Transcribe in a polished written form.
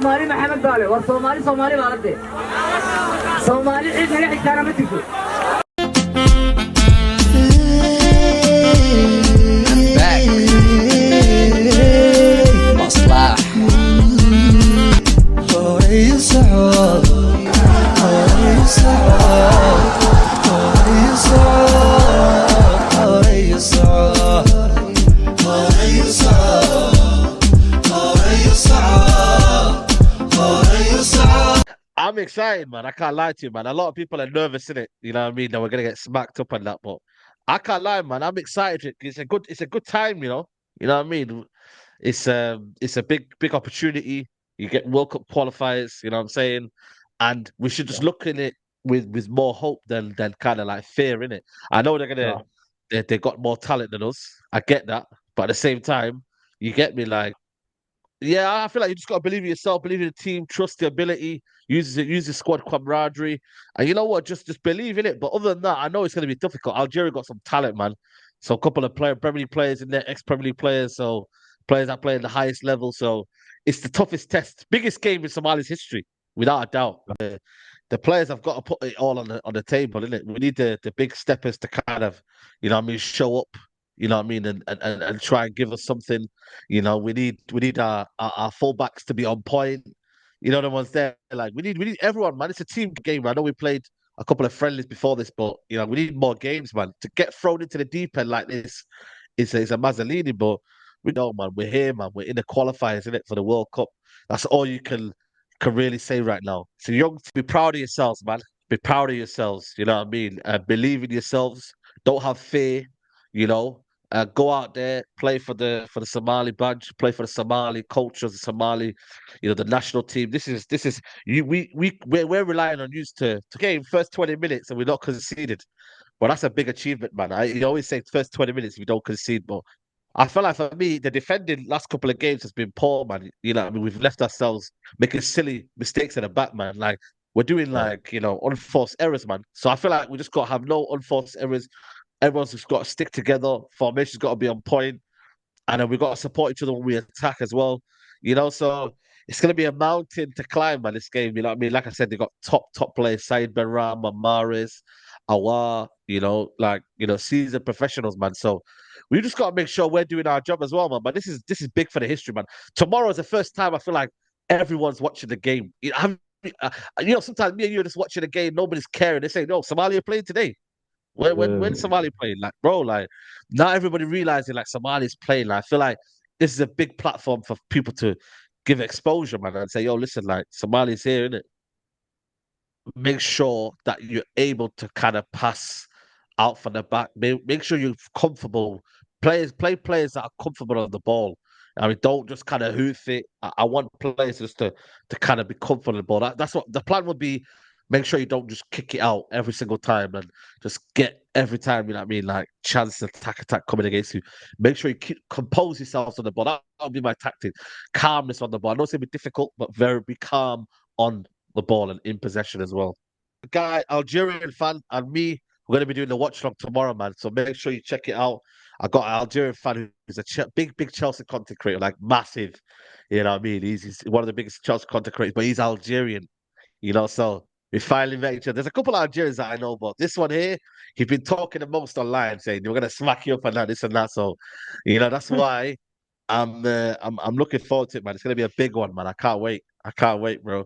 Somali Mohammed Bale war Somali baalade Somali cid naga xigtaana ma jirto back مصلح هوري صعود هوري صعود هوري صعود هوري صعود هوري صعود هوري صعود هوري صعود. I'm excited, man. I can't lie to you, man. A lot of people are nervous in it. You know what I mean? That we're gonna get smacked up on that, but I can't lie, man. I'm excited. It's a good time, you know. You know what I mean? It's a big opportunity. You get World Cup qualifiers, you know what I'm saying? And we should just Yeah, look in it with more hope than kind of like fear in it. I know yeah, they got more talent than us. I get that, but at the same time, you get me like. Yeah, I feel like you just got to believe in yourself, believe in the team, trust the ability, use the squad camaraderie, and you know what? Just believe in it. But other than that, I know it's going to be difficult. Algeria got some talent, man. So a couple of Premier League players in there, ex-Premier League players, so players that play at the highest level. So it's the toughest test, biggest game in Somalia's history, without a doubt. The players have got to put it all on the table, isn't it? We need the big steppers to kind of, you know what I mean, show up, you know what I mean, and try and give us something. You know, we need our fullbacks to be on point. You know, the ones there. Like we need everyone, man. It's a team game. I know we played a couple of friendlies before this, but you know, we need more games, man. To get thrown into the deep end like this is a Mazzolini, but we know, man. We're here, man. We're in the qualifiers, isn't it, for the World Cup. That's all you can really say right now. So young, be proud of yourselves, man. Be proud of yourselves. You know what I mean? Believe in yourselves. Don't have fear. You know, go out there, play for the Somali badge, play for the Somali culture, the Somali, the national team. This is you. We're relying on you to game first 20 minutes and we're not conceded. Well, that's a big achievement, man. You always say first 20 minutes we don't concede, but I feel like for me the defending last couple of games has been poor, man. You know, what I mean, we've left ourselves making silly mistakes in the back, man. Like we're doing yeah. like unforced errors, man. So I feel like we just got to have no unforced errors. Everyone's just got to stick together. Formation's got to be on point, and then we've got to support each other when we attack as well. So it's going to be a mountain to climb, man. This game, you know what I mean? Like I said, they got top players: Said Benrahma, Mahrez, Awar. Seasoned professionals, man. So we just got to make sure we're doing our job as well, man. But this is big for the history, man. Tomorrow is the first time I feel like everyone's watching the game. Sometimes me and you are just watching the game, nobody's caring. They say, "No, Somalia playing today." When Yeah. Somali playing, like bro, like not everybody realizing like Somali's playing. Like I feel like this is a big platform for people to give exposure, man, and say, yo, listen, like Somali's here, innit? Make sure that you're able to kind of pass out from the back. Make sure you're comfortable. Play players that are comfortable on the ball. I mean, don't just kind of hoof it. I want players just to kind of be comfortable. That's what the plan would be. Make sure you don't just kick it out every single time and just get every time, you know what I mean, like chance to attack coming against you. Make sure you compose yourselves on the ball. That'll be my tactic. Calmness on the ball. I know it's gonna be difficult, but be calm on the ball and in possession as well. Guy, Algerian fan, and me, we're going to be doing the watch log tomorrow, man. So make sure you check it out. I got an Algerian fan who's a big Chelsea content creator, like massive. You know what I mean? He's one of the biggest Chelsea content creators, but he's Algerian. So we finally met each other. There's a couple of Algerians that I know, but this one here, he's been talking the most online, saying we're gonna smack you up and that, this and that. So, that's why I'm looking forward to it, man. It's gonna be a big one, man. I can't wait. I can't wait, bro.